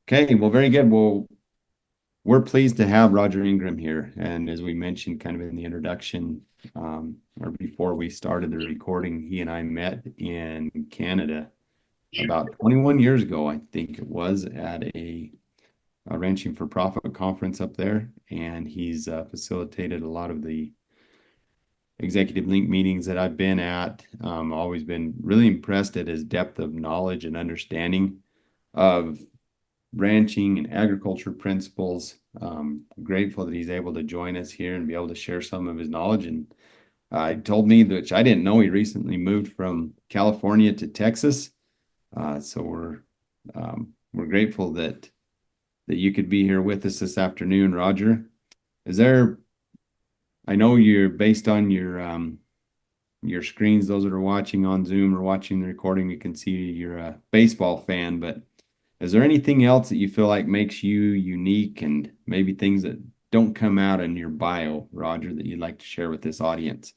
Okay, well, very good. Well, we're pleased to have Roger Ingram here. And as we mentioned kind of in the introduction, or before we started the recording, he and I met in Canada about 21 years ago, I think it was, at a Ranching for Profit conference up there. And he's facilitated a lot of the executive link meetings that I've been at. Always been really impressed at his depth of knowledge and understanding of ranching and agriculture principles. Grateful that he's able to join us here and be able to share some of his knowledge. And he told me, which I didn't know, he recently moved from California to Texas. So we're grateful that you could be here with us this afternoon, Roger. Is there? I know you're based on your screens. Those that are watching on Zoom or watching the recording, you can see you're a baseball fan, but is there anything else that you feel like makes you unique and maybe things that don't come out in your bio, Roger, that you'd like to share with this audience?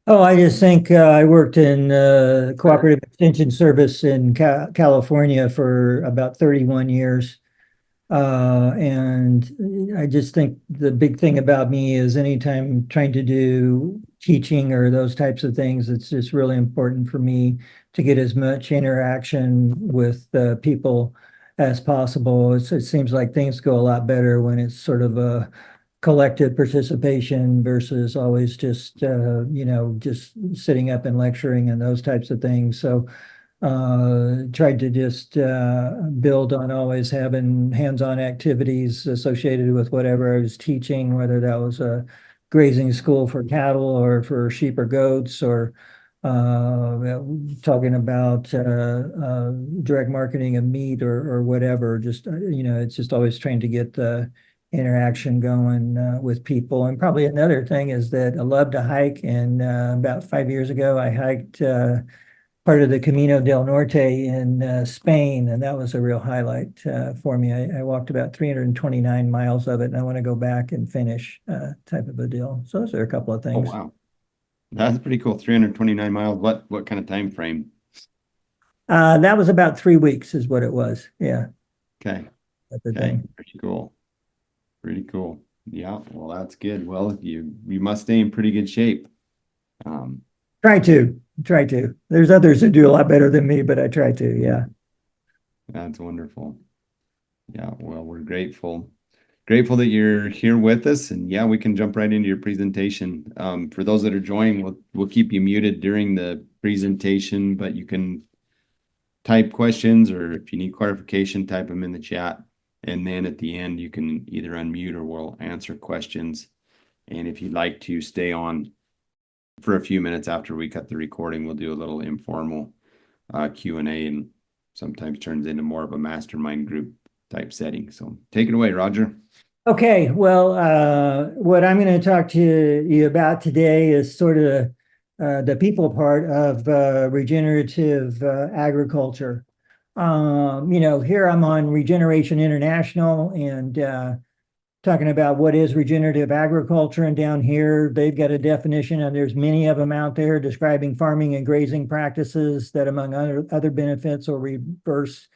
Oh, I just think I worked in cooperative extension service in California for about 31 years. And I just think the big thing about me is anytime trying to do teaching or those types of things, it's just really important for me to get as much interaction with people as possible. It seems like things go a lot better when it's sort of a collective participation versus always just just sitting up and lecturing and those types of things. So tried to just build on always having hands-on activities associated with whatever I was teaching, whether that was a grazing school for cattle or for sheep or goats, or talking about direct marketing of meat or whatever. Just it's just always trying to get the interaction going with people. And probably another thing is that I love to hike. And about 5 years ago, I hiked part of the Camino del Norte in Spain, and that was a real highlight for me. I walked about 329 miles of it, and I want to go back and finish type of a deal. So those are a couple of Oh, things. wow. That's pretty cool. 329 miles. What kind of time frame? That was about 3 weeks is what it was. Yeah, Okay. that's the Okay. thing. Pretty cool. Pretty cool. Yeah. Well, that's good. Well, you must stay in pretty good shape. Um, Try to, try to. There's others who do a lot better than me, but I try to, yeah. that's wonderful. Yeah. Well, we're grateful. Grateful that you're here with us. And yeah, we can jump right into your presentation. For those that are joining, we'll keep you muted during the presentation, but you can type questions, or if you need clarification, type them in the chat. And then at the end, you can either unmute or we'll answer questions. And if you'd like to stay on for a few minutes after we cut the recording, we'll do a little informal Q&A, and sometimes turns into more of a mastermind group type setting. So take it away, Roger. Okay, well, what I'm going to talk to you about today is sort of the people part of regenerative agriculture. Here I'm on Regeneration International and talking about what is regenerative agriculture. And down here, they've got a definition, and there's many of them out there describing farming and grazing practices that, among other benefits, will reverse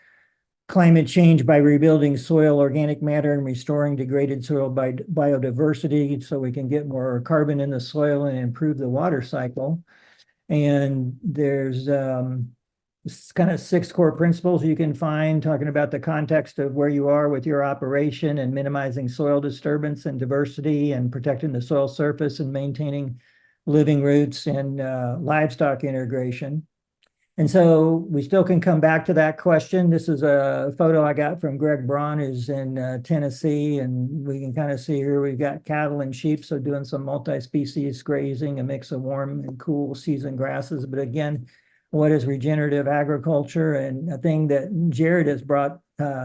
climate change by rebuilding soil organic matter and restoring degraded soil biodiversity so we can get more carbon in the soil and improve the water cycle. And there's kind of 6 core principles you can find talking about the context of where you are with your operation and minimizing soil disturbance and diversity and protecting the soil surface and maintaining living roots and livestock integration. And so we still can come back to that question. This is a photo I got from Greg Braun, who's in Tennessee, and we can kind of see here we've got cattle and sheep, so doing some multi-species grazing, a mix of warm and cool season grasses. But again, what is regenerative agriculture? And a thing that Jared has brought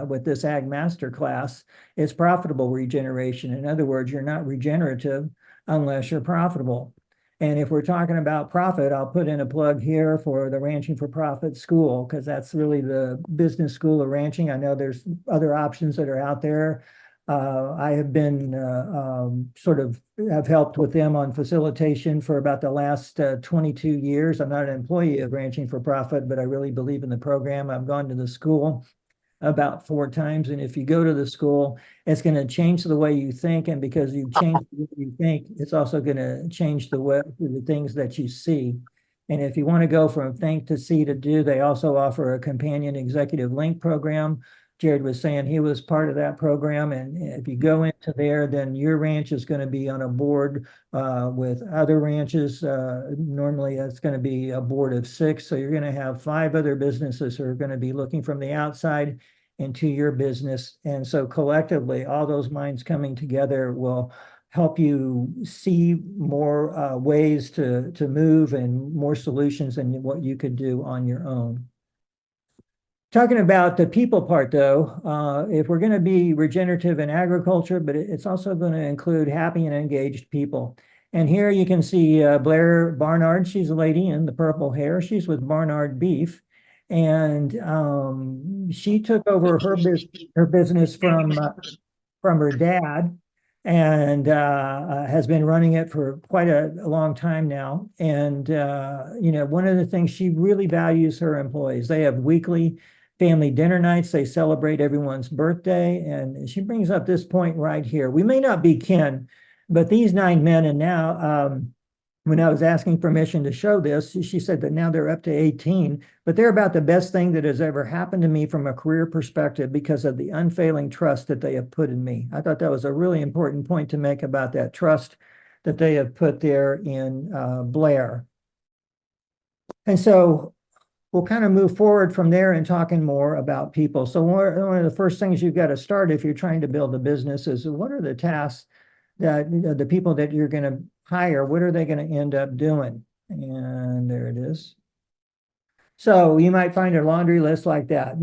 with this Ag Master class is profitable regeneration. In other words, you're not regenerative unless you're profitable. And if we're talking about profit, I'll put in a plug here for the Ranching for Profit School, because that's really the business school of ranching. I know there's other options that are out there. I have been have helped with them on facilitation for about the last 22 years. I'm not an employee of Ranching for Profit, but I really believe in the program. I've gone to the school. about 4 times. And if you go to the school, it's going to change the way you think. And because you change the way you think, it's also going to change the things that you see. And if you want to go from think to see to do, they also offer a companion executive link program. Jared was saying he was part of that program. And if you go into there, then your ranch is going to be on a board with other ranches. Normally, that's going to be a board of 6. So you're going to have 5 other businesses who are going to be looking from the outside into your business. And so collectively, all those minds coming together will help you see more ways to move and more solutions than what you could do on your own. Talking about the people part, though, if we're going to be regenerative in agriculture, but it's also going to include happy and engaged people. And here you can see Blair Barnard. She's a lady in the purple hair. She's with Barnard Beef. And she took over her business from her dad, and has been running it for quite a long time now. And one of the things, she really values her employees. They have weekly family dinner nights. They celebrate everyone's birthday. And she brings up this point right here. We may not be kin, but these 9 men, and now when I was asking permission to show this, she said that now they're up to 18, but they're about the best thing that has ever happened to me from a career perspective because of the unfailing trust that they have put in me. I thought that was a really important point to make about that trust that they have put there in Blair. And so we'll kind of move forward from there and talking more about people. So one of the first things you've got to start if you're trying to build a business is, what are the tasks that the people that you're going to hire, what are they going to end up doing? And there it is. So you might find a laundry list like that.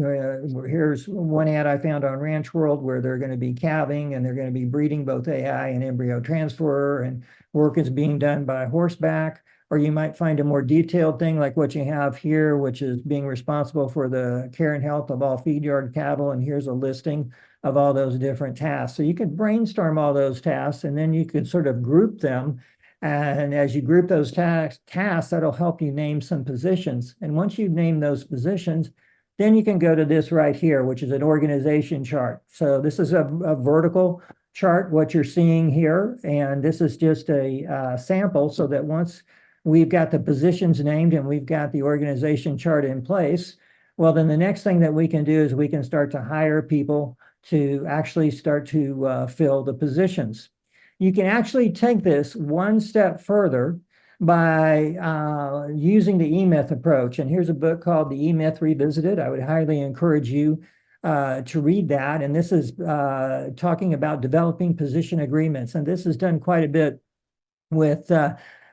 Here's one ad I found on Ranch World where they're going to be calving and they're going to be breeding both AI and embryo transfer, and work is being done by horseback. Or you might find a more detailed thing like what you have here, which is being responsible for the care and health of all feed yard cattle. And here's a listing of all those different tasks. So you can brainstorm all those tasks, and then you can sort of group them. And as you group those tasks, that'll help you name some positions. And once you've named those positions, then you can go to this right here, which is an organization chart. So this is a vertical chart, what you're seeing here. And this is just a sample, so that once we've got the positions named and we've got the organization chart in place, well, then the next thing that we can do is we can start to hire people to actually start to fill the positions. You can actually take this one step further by using the E-Myth approach. And here's a book called The E-Myth Revisited. I would highly encourage you to read that. And this is talking about developing position agreements. And this is done quite a bit with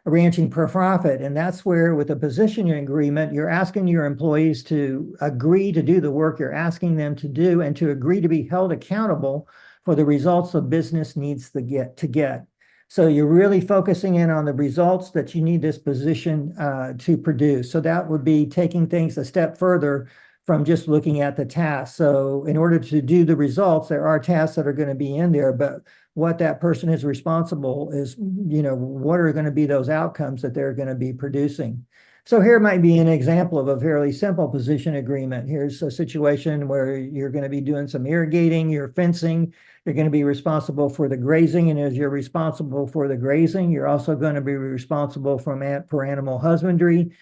ranching per profit. And that's where, with a position agreement, you're asking your employees to agree to do the work you're asking them to do, and to agree to be held accountable for the results the business needs to get. So you're really focusing in on the results that you need this position to produce. So that would be taking things a step further from just looking at the tasks. So in order to do the results, there are tasks that are going to be in there, but what that person is responsible is, what are going to be those outcomes that they're going to be producing. So here might be an example of a fairly simple position agreement. Here's a situation where you're going to be doing some irrigating, you're fencing, you're going to be responsible for the grazing, and as you're responsible for the grazing, you're also going to be responsible for animal husbandry,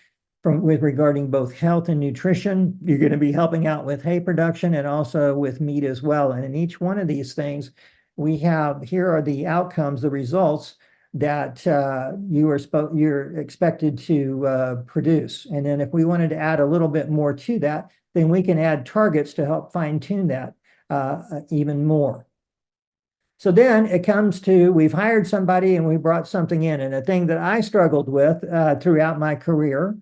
with regarding both health and nutrition. You're going to be helping out with hay production and also with meat as well. And in each one of these things, here are the outcomes, the results that you're expected to produce. And then if we wanted to add a little bit more to that, then we can add targets to help fine tune that even more. So then it comes to, we've hired somebody and we brought something in. And a thing that I struggled with throughout my career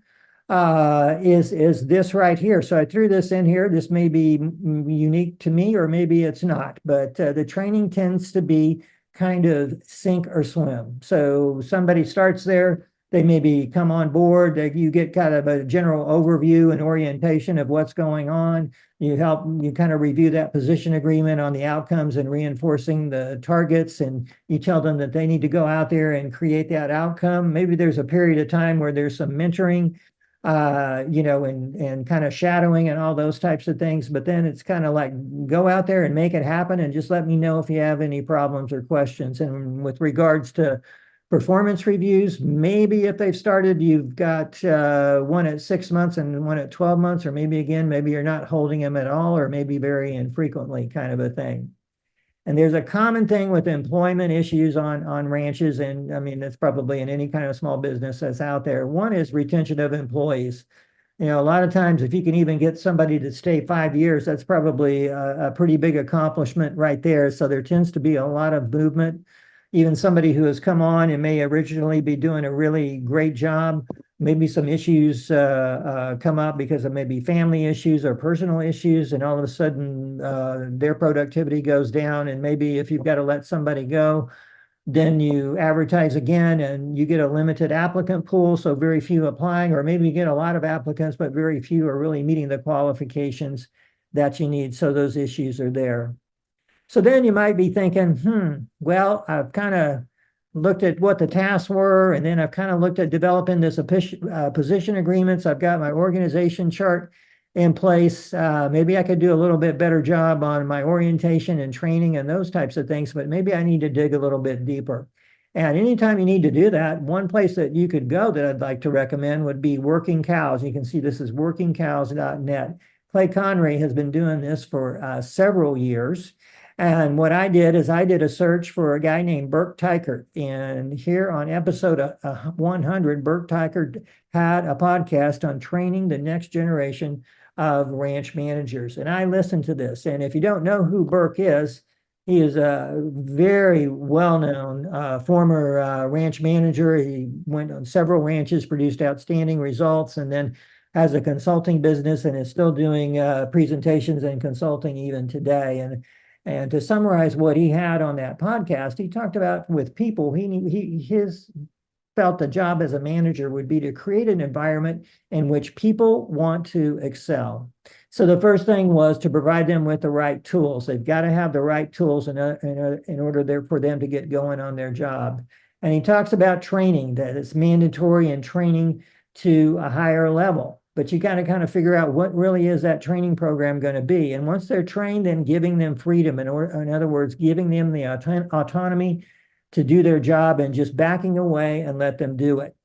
is this right here. So I threw this in here. This may be unique to me, or maybe it's not, but the training tends to be kind of sink or swim. So somebody starts there, they maybe come on board, you get kind of a general overview and orientation of what's going on. You kind of review that position agreement on the outcomes and reinforcing the targets, and you tell them that they need to go out there and create that outcome. Maybe there's a period of time where there's some mentoring and kind of shadowing and all those types of things. But then it's kind of like go out there and make it happen and just let me know if you have any problems or questions. And with regards to performance reviews, maybe if they've started, you've got one at 6 months and one at 12 months, or maybe you're not holding them at all, or maybe very infrequently kind of a thing. And there's a common thing with employment issues on ranches, and I mean, that's probably in any kind of small business that's out there. One is retention of employees. A lot of times, if you can even get somebody to stay 5 years, that's probably a pretty big accomplishment right there. So there tends to be a lot of movement. Even somebody who has come on and may originally be doing a really great job, maybe some issues come up because of maybe family issues or personal issues, and all of a sudden their productivity goes down. And maybe if you've got to let somebody go, then you advertise again and you get a limited applicant pool, so very few applying, or maybe you get a lot of applicants, but very few are really meeting the qualifications that you need. So those issues are there. So then you might be thinking, well, I've kind of looked at what the tasks were, and then I've kind of looked at developing this position agreements. I've got my organization chart in place. Maybe I could do a little bit better job on my orientation and training and those types of things, but maybe I need to dig a little bit deeper. And anytime you need to do that, one place that you could go that I'd like to recommend would be Working Cows. You can see this is workingcows.net. Clay Conray has been doing this for several years. And what I did is I did a search for a guy named Burke Teichert. And here on episode 100, Burke Teichert had a podcast on training the next generation of ranch managers. And I listened to this. And if you don't know who Burke is, he is a very well-known former ranch manager. He went on several ranches, produced outstanding results, and then has a consulting business and is still doing presentations and consulting even today. And to summarize what he had on that podcast, he talked about with people, his felt the job as a manager would be to create an environment in which people want to excel. So the first thing was to provide them with the right tools. They've got to have the right tools in order for them to get going on their job. And he talks about training, that it's mandatory and training to a higher level. But you got to kind of figure out what really is that training program going to be. And once they're trained, then giving them freedom, in other words, giving them the autonomy to do their job and just backing away and let them do it.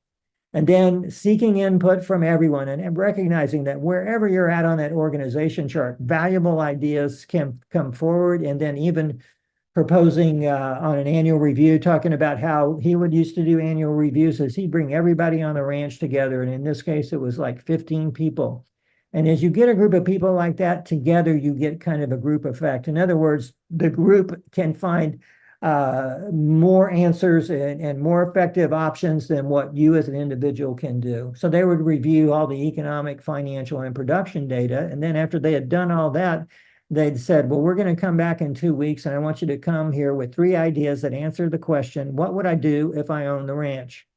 And then seeking input from everyone and recognizing that wherever you're at on that organization chart, valuable ideas can come forward, and then even proposing on an annual review, talking about how he would used to do annual reviews as he'd bring everybody on the ranch together. And in this case, it was like 15 people. And as you get a group of people like that together, you get kind of a group effect. In other words, the group can find more answers and more effective options than what you as an individual can do. So they would review all the economic, financial, and production data. And then after they had done all that, they'd said, well, we're going to come back in 2 weeks, and I want you to come here with 3 ideas that answer the question, what would I do if I owned the ranch?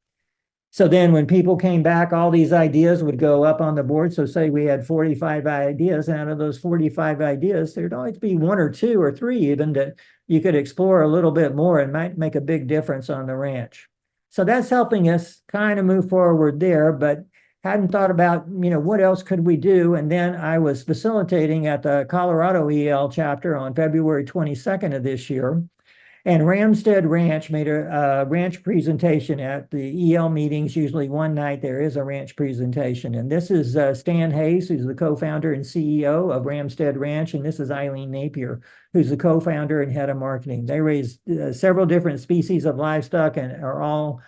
So then when people came back, all these ideas would go up on the board. So say we had 45 ideas, and out of those 45 ideas, there'd always be 1 or 2 or 3 even that you could explore a little bit more and might make a big difference on the ranch. So that's helping us kind of move forward there, but hadn't thought about, what else could we do? And then I was facilitating at the Colorado EL chapter on February 22nd of this year. And Ramstead Ranch made a ranch presentation at the EL meetings. Usually one night there is a ranch presentation. And this is Stan Hayes, who's the co-founder and CEO of Ramstead Ranch. And this is Eileen Napier, who's the co-founder and head of marketing. They raise several different species of livestock and are all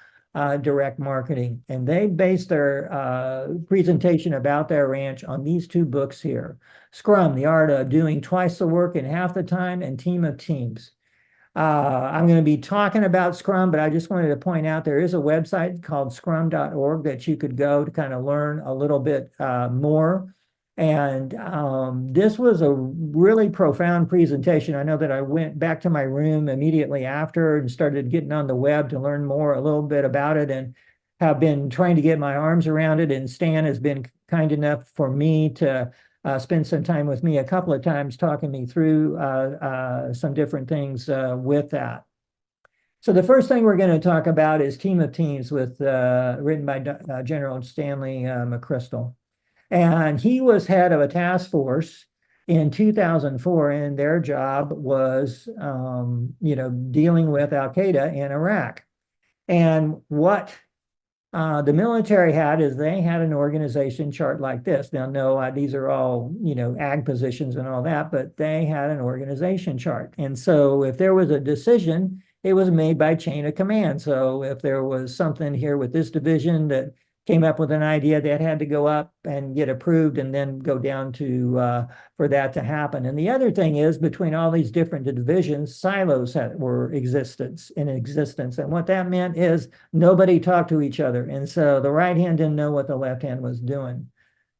direct marketing. And they based their presentation about their ranch on these 2 books here. Scrum, The Art of Doing Twice the Work in Half the Time, and Team of Teams. I'm going to be talking about Scrum, but I just wanted to point out there is a website called scrum.org that you could go to kind of learn a little bit more. And this was a really profound presentation. I know that I went back to my room immediately after and started getting on the web to learn more a little bit about it, and have been trying to get my arms around it. And Stan has been kind enough for me to spend some time with me a couple of times talking me through some different things with that. So the first thing we're going to talk about is Team of Teams with written by General Stanley McChrystal. And he was head of a task force in 2004, and their job was, dealing with Al Qaeda in Iraq. And what the military had is they had an organization chart like this. Now, no, these are all, ag positions and all that, but they had an organization chart. And so if there was a decision, it was made by chain of command. So if there was something here with this division that came up with an idea, that had to go up and get approved and then go down to for that to happen. And the other thing is, between all these different divisions, silos were in existence. And what that meant is nobody talked to each other. And so the right hand didn't know what the left hand was doing.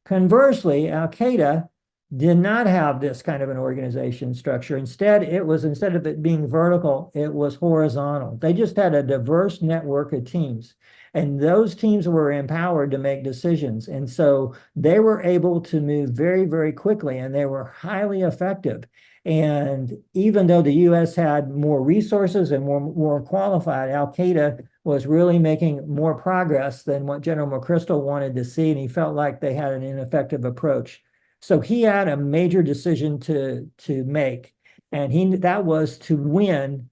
Conversely, Al Qaeda did not have this kind of an organization structure. Instead of it being vertical, it was horizontal. They just had a diverse network of teams, and those teams were empowered to make decisions. And so they were able to move very, very quickly, and they were highly effective. And even though the US had more resources and more qualified, Al Qaeda was really making more progress than what General McChrystal wanted to see, and he felt like they had an ineffective approach. So he had a major decision to make, and that was to win.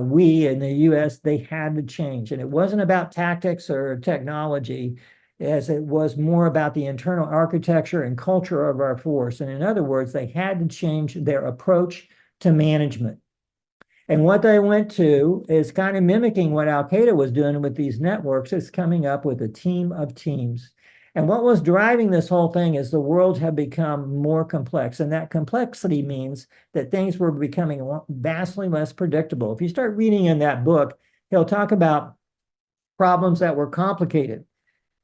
We in the US, they had to change, and it wasn't about tactics or technology, as it was more about the internal architecture and culture of our force. And in other words, they had to change their approach to management. And what they went to is kind of mimicking what Al Qaeda was doing with these networks, is coming up with a team of teams. And what was driving this whole thing is the world had become more complex. And that complexity means that things were becoming vastly less predictable. If you start reading in that book, he'll talk about problems that were complicated.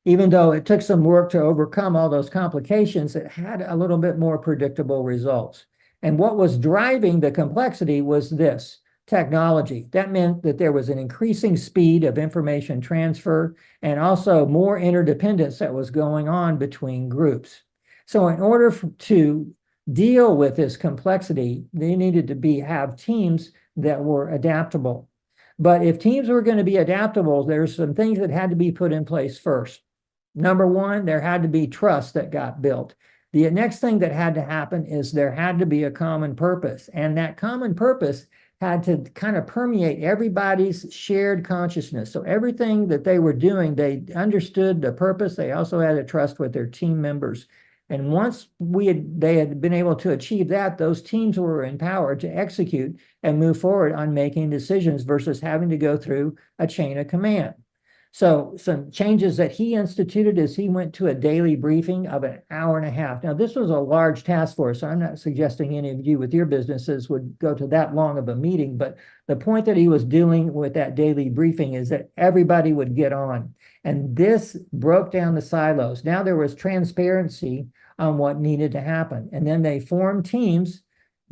Even though it took some work to overcome all those complications, it had a little bit more predictable results. And what was driving the complexity was this: technology. That meant that there was an increasing speed of information transfer, and also more interdependence that was going on between groups. So in order to deal with this complexity, they needed to have teams that were adaptable. But if teams were going to be adaptable, there's some things that had to be put in place first. Number one, there had to be trust that got built. The next thing that had to happen is there had to be a common purpose, and that common purpose had to kind of permeate everybody's shared consciousness. So everything that they were doing, they understood the purpose. They also had a trust with their team members. And once they had been able to achieve that, those teams were empowered to execute and move forward on making decisions versus having to go through a chain of command. So some changes that he instituted is he went to a daily briefing of an hour and a half. Now, this was a large task force, so I'm not suggesting any of you with your businesses would go to that long of a meeting, but the point that he was doing with that daily briefing is that everybody would get on. And this broke down the silos. Now there was transparency on what needed to happen. And then they formed teams,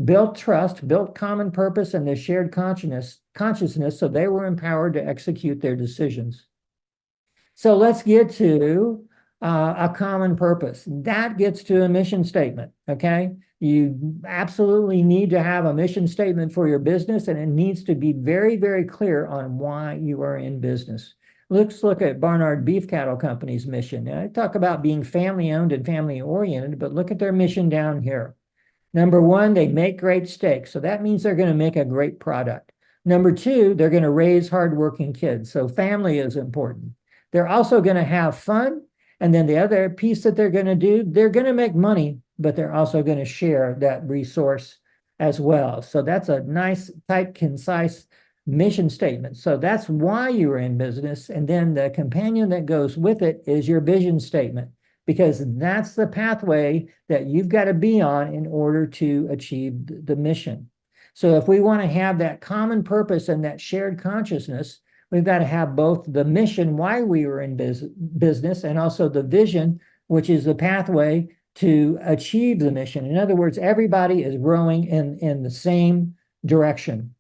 built trust, built common purpose, and their shared consciousness, so they were empowered to execute their decisions. So let's get to a common purpose. That gets to a mission statement, okay? You absolutely need to have a mission statement for your business, and it needs to be very, very clear on why you are in business. Let's look at Barnard Beef Cattle Company's mission. Now, I talk about being family-owned and family-oriented, but look at their mission down here. Number one, they make great steaks. So that means they're going to make a great product. Number two, they're going to raise hardworking kids. So family is important. They're also going to have fun. And then the other piece that they're going to do, they're going to make money, but they're also going to share that resource as well. So that's a nice, tight, concise mission statement. So that's why you're in business. And then the companion that goes with it is your vision statement, because that's the pathway that you've got to be on in order to achieve the mission. So if we want to have that common purpose and that shared consciousness, we've got to have both the mission, why we were in business, and also the vision, which is the pathway to achieve the mission. In other words, everybody is rowing in the same direction.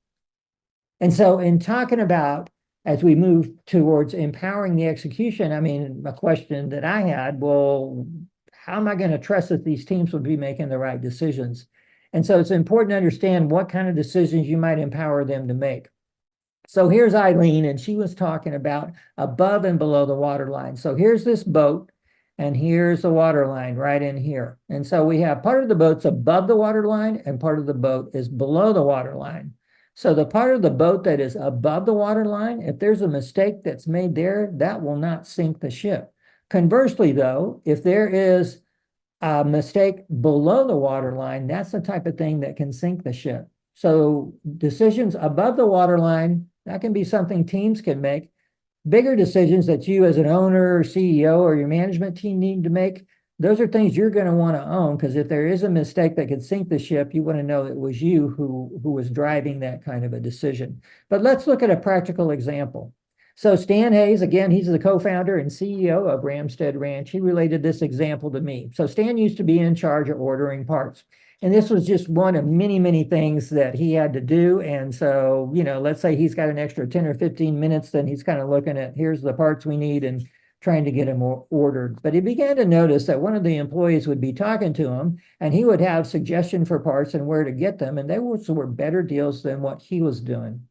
And so in talking about, as we move towards empowering the execution, I mean, a question that I had, well, how am I going to trust that these teams will be making the right decisions? And so it's important to understand what kind of decisions you might empower them to make. So here's Eileen, and she was talking about above and below the water line. So here's this boat, and here's the water line right in here. And so we have part of the boat's above the water line, and part of the boat is below the water line. So the part of the boat that is above the water line, if there's a mistake that's made there, that will not sink the ship. Conversely, though, if there is a mistake below the water line, that's the type of thing that can sink the ship. So decisions above the water line, that can be something teams can make. Bigger decisions that you as an owner or CEO or your management team need to make, those are things you're going to want to own, because if there is a mistake that could sink the ship, you want to know it was you who was driving that kind of a decision. But let's look at a practical example. So Stan Hayes, again, he's the co-founder and CEO of Ramstead Ranch. He related this example to me. So Stan used to be in charge of ordering parts. And this was just one of many, many things that he had to do. And so, let's say he's got an extra 10 or 15 minutes, then he's kind of looking at, here's the parts we need and trying to get them ordered. But he began to notice that one of the employees would be talking to him, and he would have suggestion for parts and where to get them. And they were better deals than what he was doing.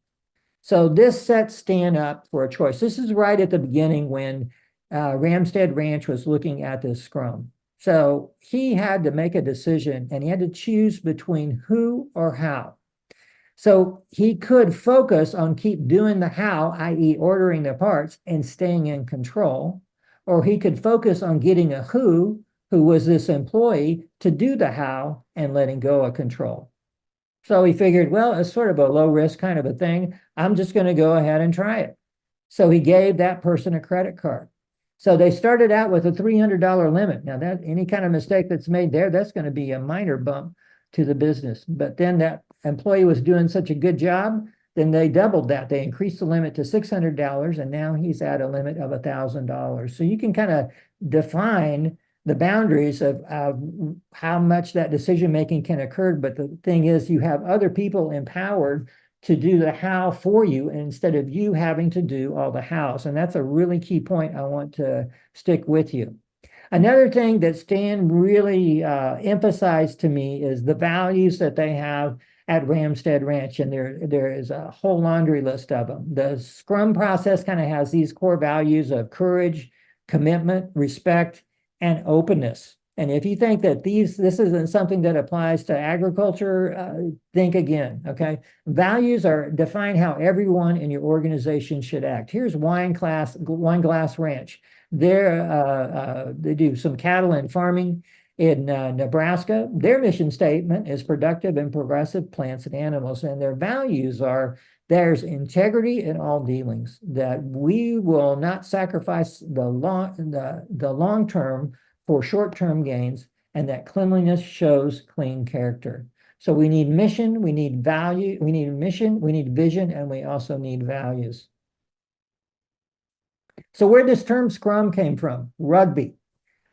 So this sets Stan up for a choice. This is right at the beginning when Ramstead Ranch was looking at this scrum. So he had to make a decision, and he had to choose between who or how. So he could focus on keep doing the how, i.e. ordering the parts and staying in control, or he could focus on getting a who was this employee, to do the how and letting go of control. So he figured, well, it's sort of a low risk kind of a thing. I'm just going to go ahead and try it. So he gave that person a credit card. So they started out with a $300 limit. Now, that any kind of mistake that's made there, that's going to be a minor bump to the business. But then that employee was doing such a good job, then they doubled that. They increased the limit to $600, and now he's at a limit of $1,000. So you can kind of define the boundaries of how much that decision making can occur. But the thing is, you have other people empowered to do the how for you instead of you having to do all the hows. And that's a really key point I want to stick with you. Another thing that Stan really emphasized to me is the values that they have at Ramstead Ranch. And there is a whole laundry list of them. The Scrum process kind of has these core values of courage, commitment, respect, and openness. And if you think that this isn't something that applies to agriculture, think again, okay? Values define how everyone in your organization should act. Here's Wine Glass Ranch. They do some cattle and farming in Nebraska. Their mission statement is productive and progressive plants and animals. And their values are, there's integrity in all dealings, that we will not sacrifice the long term for short-term gains, and that cleanliness shows clean character. So we need mission, we need value, we need mission, we need vision, and we also need values. So where this term Scrum came from? Rugby.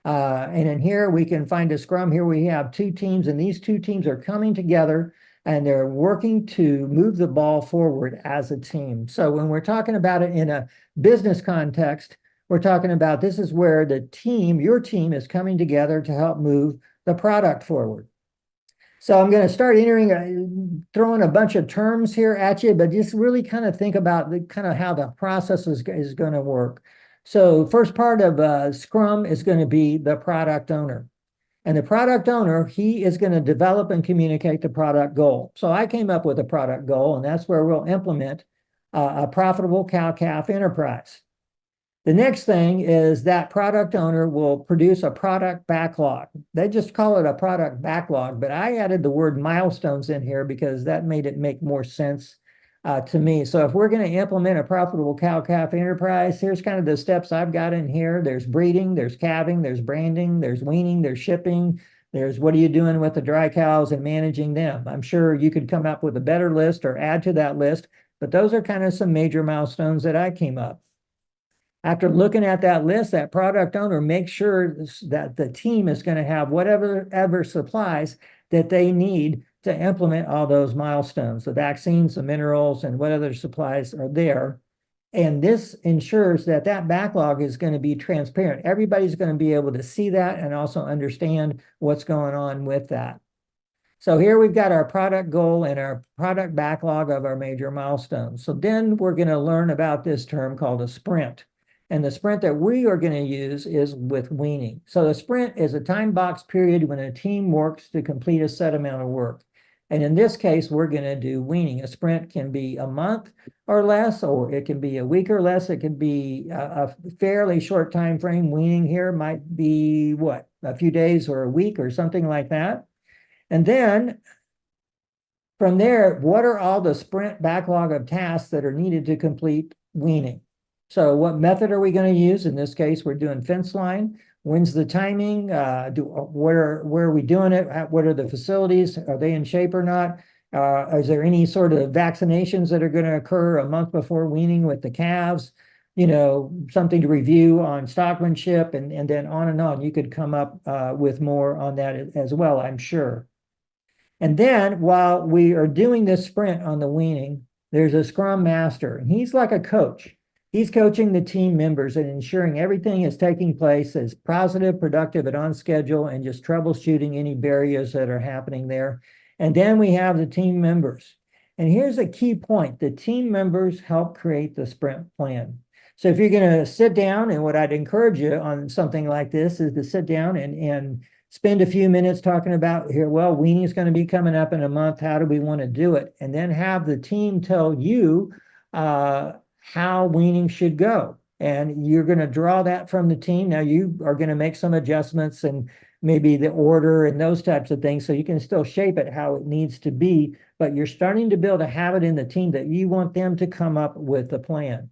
And in here we can find a Scrum. Here we have two teams, and these two teams are coming together and they're working to move the ball forward as a team. So when we're talking about it in a business context, we're talking about this is where your team is coming together to help move the product forward. So I'm going to start throwing a bunch of terms here at you, but just really kind of think about how the process is going to work. So first part of Scrum is going to be the product owner. And the product owner, he is going to develop and communicate the product goal. So I came up with a product goal, and that's where we'll implement a profitable cow-calf enterprise. The next thing is that product owner will produce a product backlog. They just call it a product backlog, but I added the word milestones in here because that made it make more sense to me. So if we're going to implement a profitable cow-calf enterprise, here's kind of the steps I've got in here. There's breeding, there's calving, there's branding, there's weaning, there's shipping, there's what are you doing with the dry cows and managing them. I'm sure you could come up with a better list or add to that list, but those are kind of some major milestones that I came up. After looking at that list, that product owner makes sure that the team is going to have whatever supplies that they need to implement all those milestones, the vaccines, the minerals, and what other supplies are there. And this ensures that backlog is going to be transparent. Everybody's going to be able to see that and also understand what's going on with that. So here we've got our product goal and our product backlog of our major milestones. So then we're going to learn about this term called a sprint. And the sprint that we are going to use is with weaning. So the sprint is a time box period when a team works to complete a set amount of work. And in this case, we're going to do weaning. A sprint can be a month or less, or it can be a week or less. It can be a fairly short time frame. Weaning here might be what, a few days or a week or something like that. And then from there, what are all the sprint backlog of tasks that are needed to complete weaning? So what method are we going to use? In this case, we're doing fence line. When's the timing? Where are we doing it? What are the facilities? Are they in shape or not? Is there any sort of vaccinations that are going to occur a month before weaning with the calves? Something to review on stockmanship, and then on and on. You could come up with more on that as well, I'm sure. And then while we are doing this sprint on the weaning, there's a scrum master, and he's like a coach. He's coaching the team members and ensuring everything is taking place as positive, productive, and on schedule, and just troubleshooting any barriers that are happening there. And then we have the team members. And here's a key point. The team members help create the sprint plan. So if you're going to sit down, and what I'd encourage you on something like this is to sit down and spend a few minutes talking about here, well, weaning is going to be coming up in a month. How do we want to do it? And then have the team tell you how weaning should go. And you're going to draw that from the team. Now you are going to make some adjustments and maybe the order and those types of things, so you can still shape it how it needs to be, but you're starting to build a habit in the team that you want them to come up with a plan.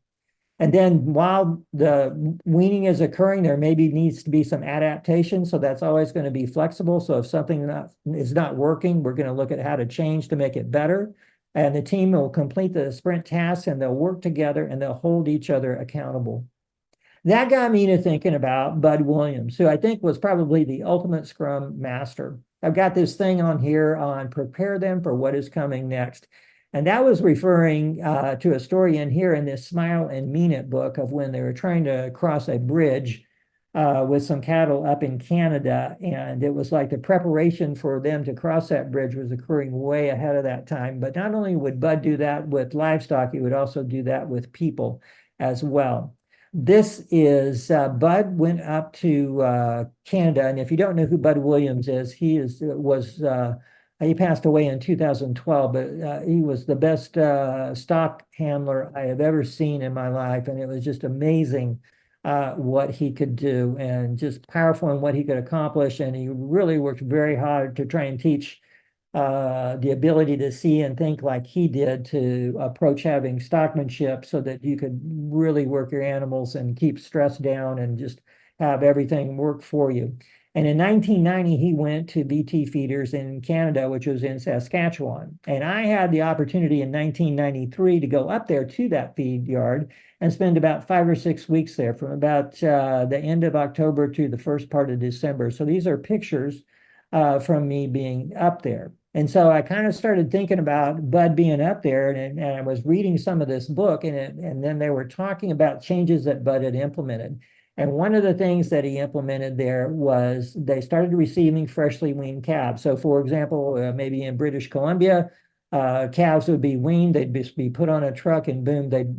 And then while the weaning is occurring, there maybe needs to be some adaptation. So that's always going to be flexible. So if something is not working, we're going to look at how to change to make it better. And the team will complete the sprint tasks, and they'll work together, and they'll hold each other accountable. That got me to thinking about Bud Williams, who I think was probably the ultimate Scrum master. I've got this thing on here on prepare them for what is coming next. And that was referring to a story in here in this Smile and Mean It book of when they were trying to cross a bridge with some cattle up in Canada. And it was like the preparation for them to cross that bridge was occurring way ahead of that time. But not only would Bud do that with livestock, he would also do that with people as well. This is Bud went up to Canada. And if you don't know who Bud Williams is, he passed away in 2012, but he was the best stock handler I have ever seen in my life. And it was just amazing what he could do, and just powerful in what he could accomplish. And he really worked very hard to try and teach the ability to see and think like he did, to approach having stockmanship so that you could really work your animals and keep stress down and just have everything work for you. And in 1990, he went to BT Feeders in Canada, which was in Saskatchewan. And I had the opportunity in 1993 to go up there to that feed yard and spend about 5 or 6 weeks there, from about the end of October to the first part of December. So these are pictures from me being up there. And so I kind of started thinking about Bud being up there, and I was reading some of this book, and then they were talking about changes that Bud had implemented. And one of the things that he implemented there was they started receiving freshly weaned calves. So for example, maybe in British Columbia, calves would be weaned, they'd just be put on a truck, and boom, they'd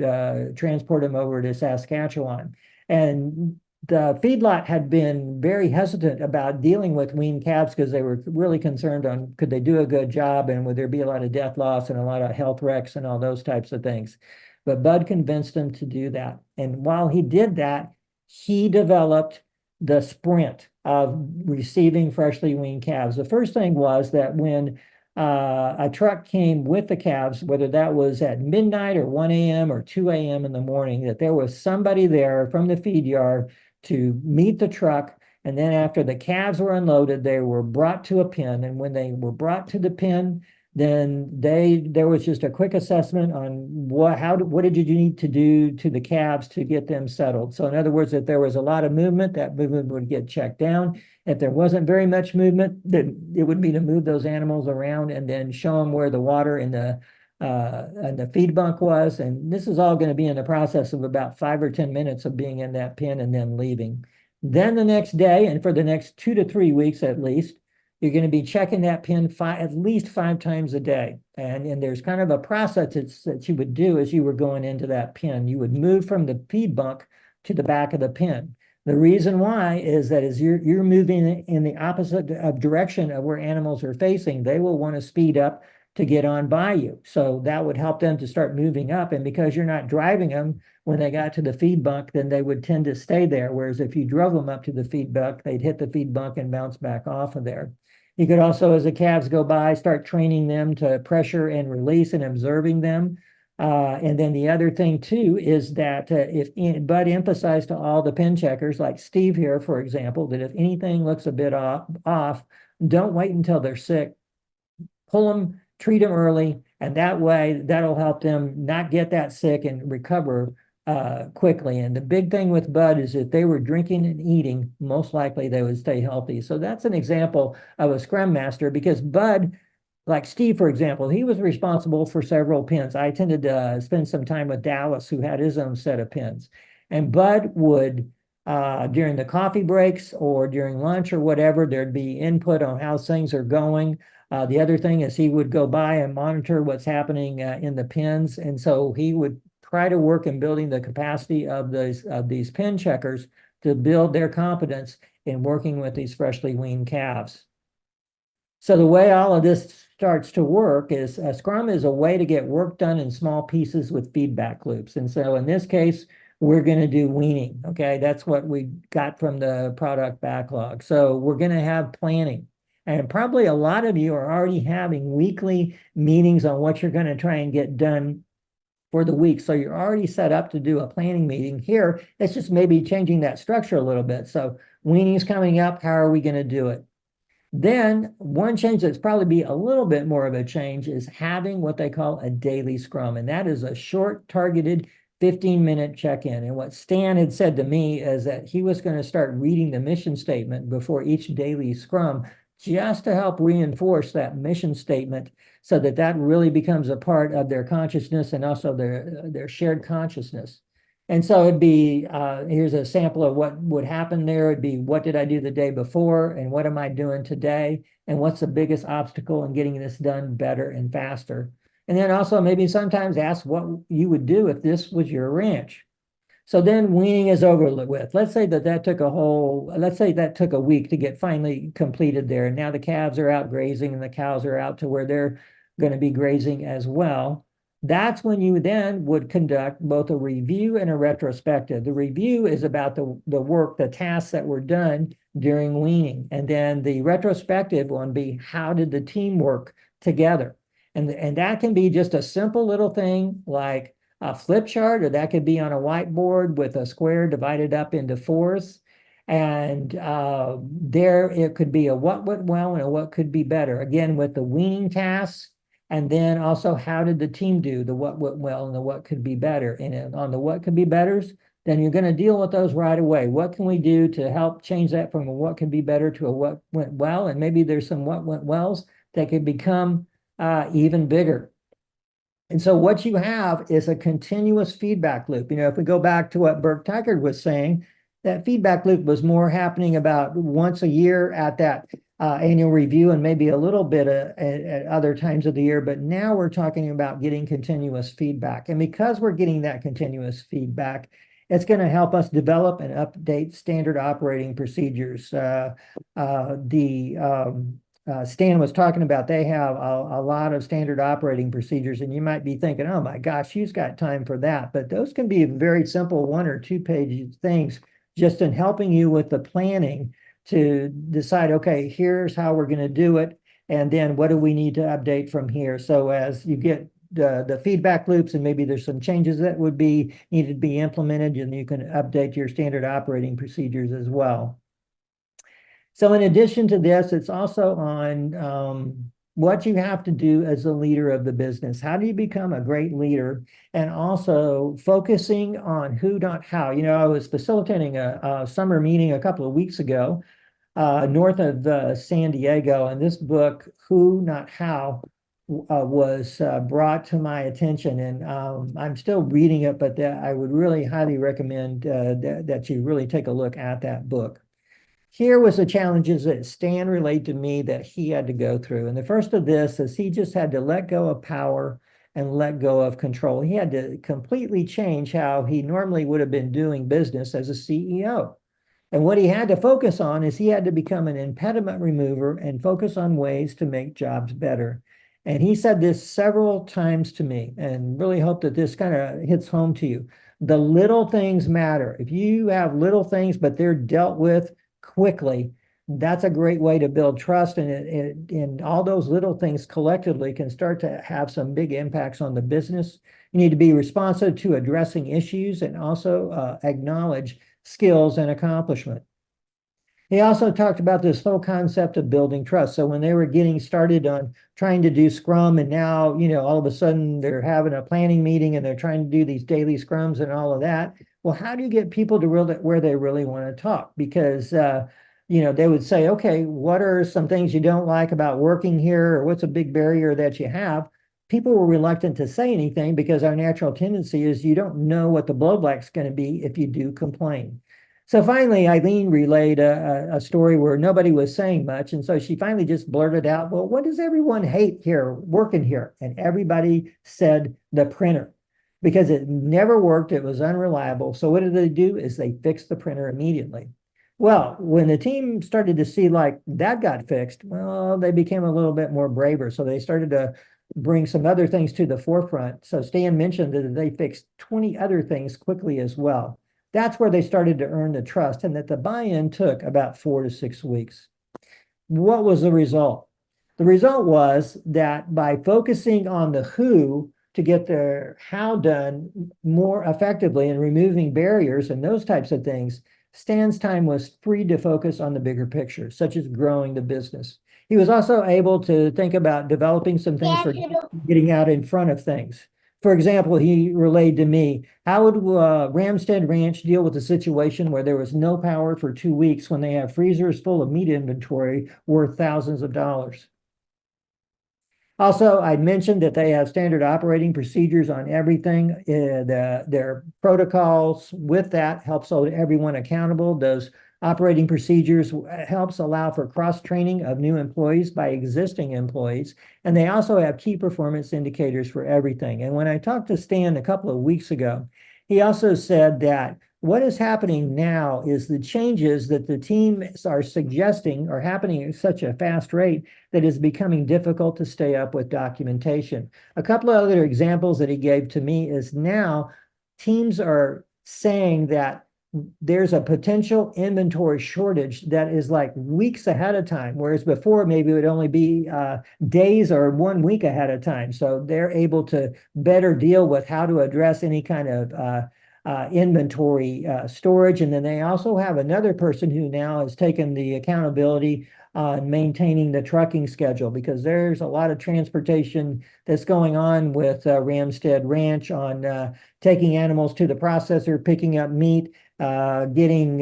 transport them over to Saskatchewan. And the feedlot had been very hesitant about dealing with weaned calves because they were really concerned on could they do a good job, and would there be a lot of death loss and a lot of health wrecks and all those types of things. But Bud convinced them to do that. And while he did that, he developed the sprint of receiving freshly weaned calves. The first thing was that when a truck came with the calves, whether that was at midnight or 1 a.m. or 2 a.m. in the morning, that there was somebody there from the feed yard to meet the truck. And then after the calves were unloaded, they were brought to a pen. And when they were brought to the pen, then there was just a quick assessment on what did you need to do to the calves to get them settled. So in other words, if there was a lot of movement, that movement would get checked down. If there wasn't very much movement, then it would be to move those animals around and then show them where the water and the feed bunk was. And this is all going to be in the process of about 5 or 10 minutes of being in that pen and then leaving. Then the next day, and for the next 2 to 3 weeks at least, you're going to be checking that pen at least 5 times a day. And there's kind of a process that you would do as you were going into that pen. You would move from the feed bunk to the back of the pen. The reason why is that as you're moving in the opposite direction of where animals are facing, they will want to speed up to get on by you. So that would help them to start moving up. And because you're not driving them when they got to the feed bunk, then they would tend to stay there. Whereas if you drove them up to the feed bunk, they'd hit the feed bunk and bounce back off of there. You could also, as the calves go by, start training them to pressure and release and observing them. And then the other thing too is that if Bud emphasized to all the pen checkers, like Steve here, for example, that if anything looks a bit off, don't wait until they're sick. Pull them, treat them early, and that way that'll help them not get that sick and recover quickly. And the big thing with Bud is if they were drinking and eating, most likely they would stay healthy. So that's an example of a scrum master, because Bud, like Steve, for example, he was responsible for several pins. I tended to spend some time with Dallas, who had his own set of pins. And Bud would, during the coffee breaks or during lunch or whatever, there'd be input on how things are going. The other thing is he would go by and monitor what's happening in the pins. And so he would try to work in building the capacity of these pin checkers to build their confidence in working with these freshly weaned calves. So the way all of this starts to work is a Scrum is a way to get work done in small pieces with feedback loops. And so in this case, we're going to do weaning. Okay, that's what we got from the product backlog. So we're going to have planning. And probably a lot of you are already having weekly meetings on what you're going to try and get done for the week. So you're already set up to do a planning meeting. Here, it's just maybe changing that structure a little bit. So weaning's coming up. How are we going to do it? Then one change that's probably be a little bit more of a change is having what they call a daily scrum. And that is a short targeted 15-minute check-in. And what Stan had said to me is that he was going to start reading the mission statement before each daily scrum, just to help reinforce that mission statement so that that really becomes a part of their consciousness and also their shared consciousness. And so it'd be, here's a sample of what would happen there. It'd be, what did I do the day before? And what am I doing today? And what's the biggest obstacle in getting this done better and faster? And then also maybe sometimes ask what you would do if this was your ranch. So then weaning is over with. Let's say that took a week to get finally completed there. And now the calves are out grazing and the cows are out to where they're going to be grazing as well. That's when you then would conduct both a review and a retrospective. The review is about the work, the tasks that were done during weaning. And then the retrospective one be, how did the team work together? And that can be just a simple little thing like a flip chart, or that could be on a whiteboard with a square divided up into fours. And there it could be a what went well and a what could be better. Again, with the weaning tasks, and then also how did the team do, the what went well and the what could be better. And on the what could be betters, then you're going to deal with those right away. What can we do to help change that from a what could be better to a what went well? And maybe there's some what went wells that could become even bigger. And so what you have is a continuous feedback loop. You know, if we go back to what Burke Teichert was saying, that feedback loop was more happening about once a year at that annual review, and maybe a little bit at other times of the year. But now we're talking about getting continuous feedback. And because we're getting that continuous feedback, it's going to help us develop and update standard operating procedures. Stan was talking about, they have a lot of standard operating procedures, and you might be thinking, oh my gosh, who's got time for that? But those can be very simple 1 or 2 page things just in helping you with the planning to decide, okay, here's how we're going to do it. And then what do we need to update from here? So as you get the feedback loops, and maybe there's some changes that would be needed to be implemented, and you can update your standard operating procedures as well. So in addition to this, it's also on what you have to do as a leader of the business. How do you become a great leader? And also focusing on who, not how. You know, I was facilitating a summer meeting a couple of weeks ago north of San Diego, and this book, Who, Not How, was brought to my attention. And I'm still reading it, but I would really highly recommend that you really take a look at that book. here was the challenges that Stan relayed to me that he had to go through. And the first of this is he just had to let go of power and let go of control. He had to completely change how he normally would have been doing business as a CEO. And what he had to focus on is he had to become an impediment remover and focus on ways to make jobs better. And he said this several times to me, and really hope that this kind of hits home to you. The little things matter. If you have little things, but they're dealt with quickly, that's a great way to build trust. And all those little things collectively can start to have some big impacts on the business. You need to be responsive to addressing issues and also acknowledge skills and accomplishment. He also talked about this whole concept of building trust. So when they were getting started on trying to do Scrum, and now, all of a sudden they're having a planning meeting and they're trying to do these daily Scrums and all of that. Well, how do you get people to where they really want to talk? Because, they would say, okay, what are some things you don't like about working here? Or what's a big barrier that you have? People were reluctant to say anything because our natural tendency is you don't know what the blowback's going to be if you do complain. So finally, Eileen relayed a story where nobody was saying much. And so she finally just blurted out, well, what does everyone hate here working here? And everybody said the printer because it never worked. It was unreliable. So what did they do is they fixed the printer immediately. Well, when the team started to see like that got fixed, well, they became a little bit more braver. So they started to bring some other things to the forefront. So Stan mentioned that they fixed 20 other things quickly as well. That's where they started to earn the trust, and that the buy-in took about 4 to 6 weeks. What was the result? The result was that by focusing on the who to get their how done more effectively and removing barriers and those types of things, Stan's time was freed to focus on the bigger picture, such as growing the business. He was also able to think about developing some things for getting out in front of things. For example, he relayed to me, how would Ramstead Ranch deal with a situation where there was no power for 2 weeks when they have freezers full of meat inventory worth thousands of dollars? Also, I mentioned that they have standard operating procedures on everything. Their protocols with that helps hold everyone accountable. Those operating procedures helps allow for cross-training of new employees by existing employees. And they also have key performance indicators for everything. And when I talked to Stan a couple of weeks ago, he also said that what is happening now is the changes that the teams are suggesting are happening at such a fast rate that it's becoming difficult to stay up with documentation. A couple of other examples that he gave to me is now teams are saying that there's a potential inventory shortage that is like weeks ahead of time, whereas before maybe it would only be days or 1 week ahead of time. So they're able to better deal with how to address any kind of inventory storage. And then they also have another person who now has taken the accountability on maintaining the trucking schedule, because there's a lot of transportation that's going on with Ramstead Ranch on taking animals to the processor, picking up meat, getting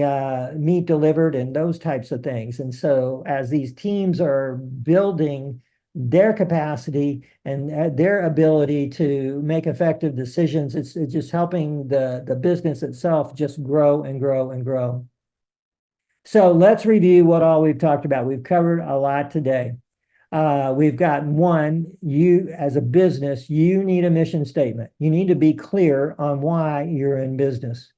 meat delivered, and those types of things. And so as these teams are building their capacity and their ability to make effective decisions, it's just helping the business itself just grow and grow and grow. So let's review what all we've talked about. We've covered a lot today. We've got one, you as a business, you need a mission statement. You need to be clear on why you're in business.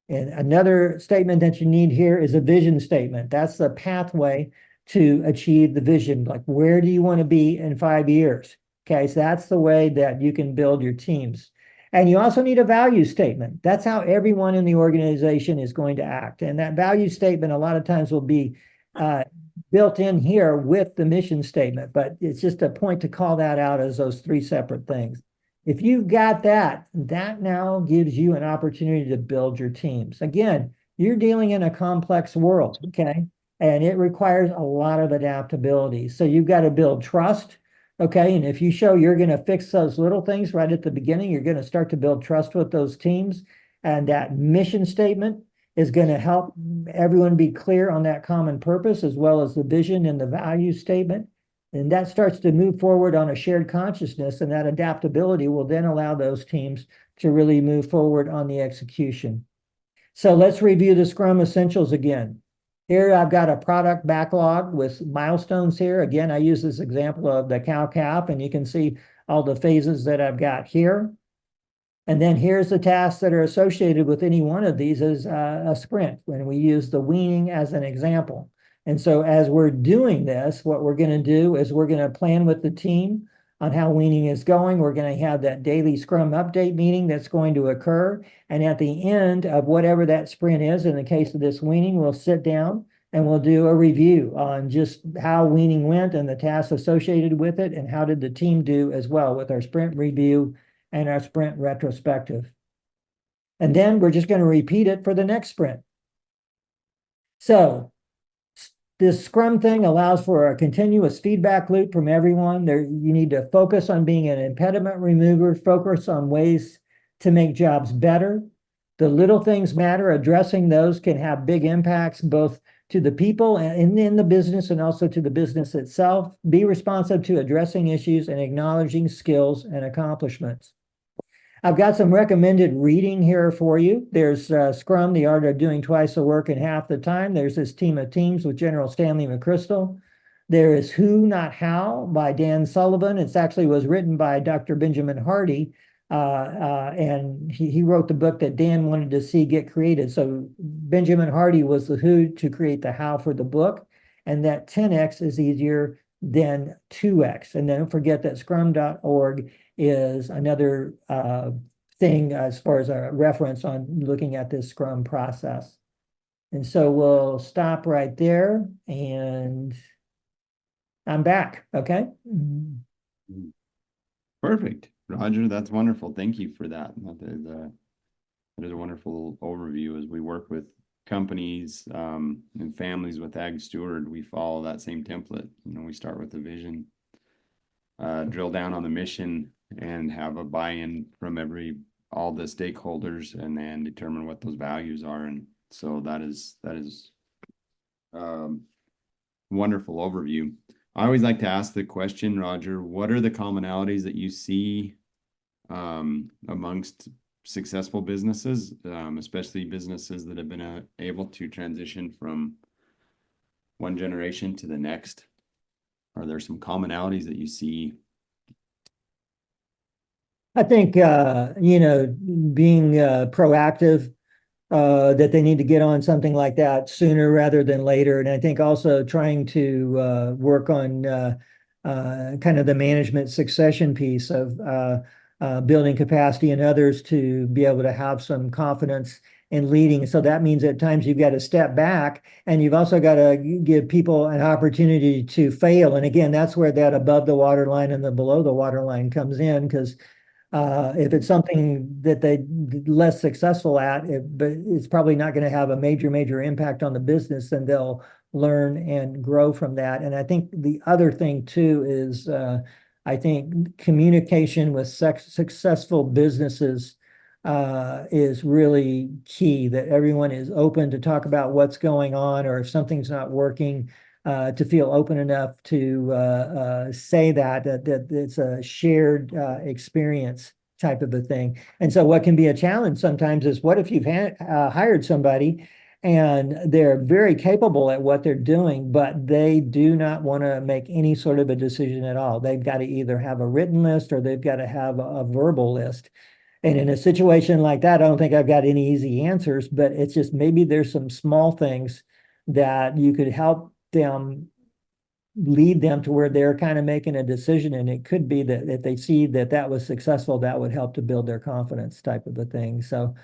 And another statement that you need here is a vision statement. That's the pathway to achieve the vision. Like, where do you want to be in 5 years? Okay, so that's the way that you can build your teams. And you also need a value statement. That's how everyone in the organization is going to act. And that value statement a lot of times will be built in here with the mission statement, but it's just a point to call that out as those 3 separate things. If you've got that, that now gives you an opportunity to build your teams. Again, you're dealing in a complex world, okay? And it requires a lot of adaptability. So you've got to build trust, okay? And if you show you're going to fix those little things right at the beginning, you're going to start to build trust with those teams. And that mission statement is going to help everyone be clear on that common purpose, as well as the vision and the value statement. And that starts to move forward on a shared consciousness, and that adaptability will then allow those teams to really move forward on the execution. So let's review the Scrum Essentials again. Here I've got a product backlog with milestones here. Again, I use this example of the cow calf, and you can see all the phases that I've got here. And then here's the tasks that are associated with any one of these as a sprint, when we use the weaning as an example. And so as we're doing this, what we're going to do is we're going to plan with the team on how weaning is going. We're going to have that daily Scrum update meeting that's going to occur. And at the end of whatever that sprint is, in the case of this weaning, we'll sit down and we'll do a review on just how weaning went and the tasks associated with it, and how did the team do as well with our sprint review and our sprint retrospective. And then we're just going to repeat it for the next sprint. So this Scrum thing allows for a continuous feedback loop from everyone. There, you need to focus on being an impediment remover, focus on ways to make jobs better. The little things matter. Addressing those can have big impacts both to the people in the business and also to the business itself. Be responsive to addressing issues and acknowledging skills and accomplishments. I've got some recommended reading here for you. There's Scrum, The Art of Doing Twice the Work in Half the Time. There's this Team of Teams with General Stanley McChrystal. There is Who, Not How by Dan Sullivan. It actually was written by Dr. Benjamin Hardy, and he wrote the book that Dan wanted to see get created. So Benjamin Hardy was the who to create the how for the book, and that 10x is easier than 2x. And don't forget that scrum.org is another thing as far as a reference on looking at this Scrum process. And so we'll stop right there, and I'm back. Okay. Perfect. Roger, that's wonderful. Thank you for that. That is a wonderful overview. As we work with companies and families with Ag Steward, we follow that same template. We start with the vision, drill down on the mission, and have a buy-in from all the stakeholders, and then determine what those values are. And so that is wonderful overview. I always like to ask the question, Roger, what are the commonalities that you see amongst successful businesses, especially businesses that have been able to transition from one generation to the next? Are there some commonalities that you see? I think, being proactive, that they need to get on something like that sooner rather than later. And I think also trying to work on kind of the management succession piece of building capacity in others to be able to have some confidence in leading. So that means at times you've got to step back, and you've also got to give people an opportunity to fail. And again, that's where that above the waterline and the below the waterline comes in, because if it's something that they're less successful at, but it's probably not going to have a major impact on the business, then they'll learn and grow from that. And I think the other thing too is I think communication with successful businesses is really key, that everyone is open to talk about what's going on, or if something's not working, to feel open enough to say that it's a shared experience type of a thing. And so what can be a challenge sometimes is, what if you've hired somebody and they're very capable at what they're doing, but they do not want to make any sort of a decision at all. They've got to either have a written list or they've got to have a verbal list. And in a situation like that, I don't think I've got any easy answers, but it's just maybe there's some small things that you could help them, lead them to where they're kind of making a decision. And it could be that if they see that that was successful, that would help to build their confidence type of a thing. So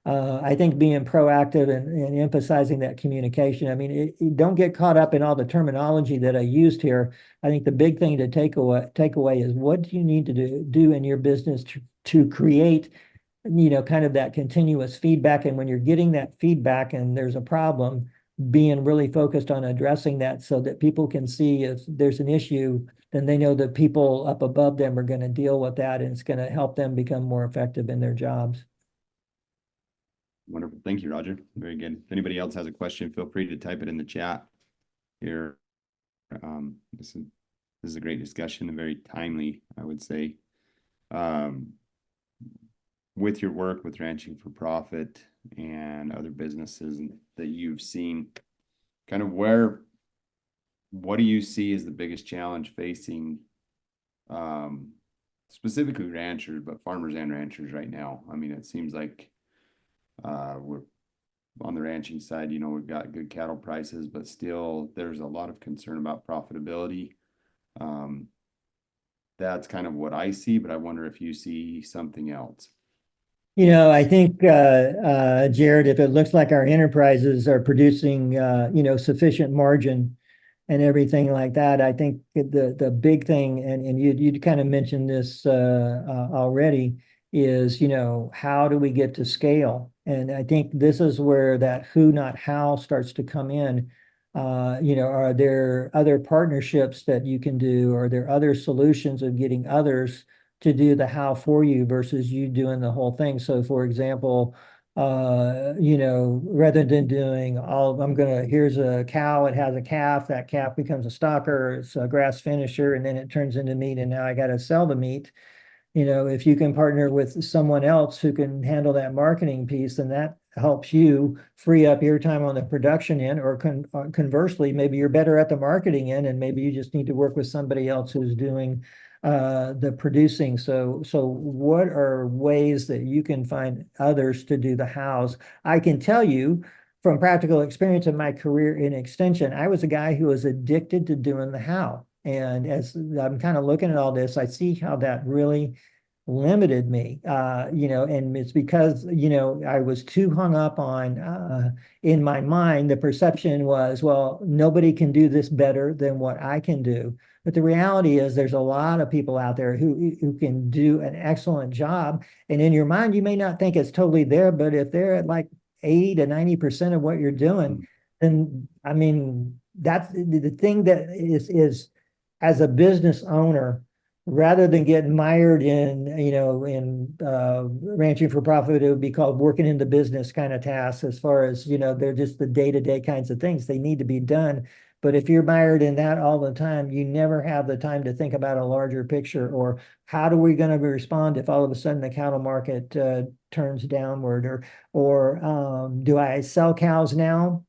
I think being proactive and emphasizing that communication. I mean, don't get caught up in all the terminology that I used here. I think the big thing to take away is, what do you need to do in your business to create, kind of that continuous feedback. And when you're getting that feedback and there's a problem, being really focused on addressing that, so that people can see if there's an issue, then they know that people up above them are going to deal with that, and it's going to help them become more effective in their jobs. Wonderful. Thank you, Roger. Very good. If anybody else has a question, feel free to type it in the chat here. This is a great discussion and very timely, I would say. With your work with Ranching for Profit and other businesses that you've seen, kind of what do you see as the biggest challenge facing um, specifically ranchers, but farmers and ranchers right now? I mean, it seems like we're on the ranching side, we've got good cattle prices, but still there's a lot of concern about profitability. Um, that's kind of what I see, but I wonder if you see something else. I think, Jared, if it looks like our enterprises are producing, sufficient margin and everything like that, I think the big thing, and you kind of mentioned this already, is, how do we get to scale? And I think this is where that who, not how starts to come in. Are there other partnerships that you can do? Are there other solutions of getting others to do the how for you versus you doing the whole thing? So for example, rather than doing here's a cow, it has a calf, that calf becomes a stalker, it's a grass finisher, and then it turns into meat, and now I got to sell the meat. If you can partner with someone else who can handle that marketing piece, then that helps you free up your time on the production end, or conversely, maybe you're better at the marketing end, and maybe you just need to work with somebody else who's doing the producing. So what are ways that you can find others to do the hows? I can tell you from practical experience in my career in extension, I was a guy who was addicted to doing the how. And as I'm kind of looking at all this, I see how that really limited me, and it's because, I was too hung up on, in my mind, the perception was, well, nobody can do this better than what I can do. But the reality is there's a lot of people out there who can do an excellent job. And in your mind, you may not think it's totally there, but if they're at like 80 to 90% of what you're doing, then I mean, that's the thing that is as a business owner, rather than getting mired in, ranching for profit, it would be called working in the business kind of tasks, as far as, they're just the day-to-day kinds of things. They need to be done. But if you're mired in that all the time, you never have the time to think about a larger picture, or how do we going to respond if all of a sudden the cattle market turns downward, or do I sell cows now?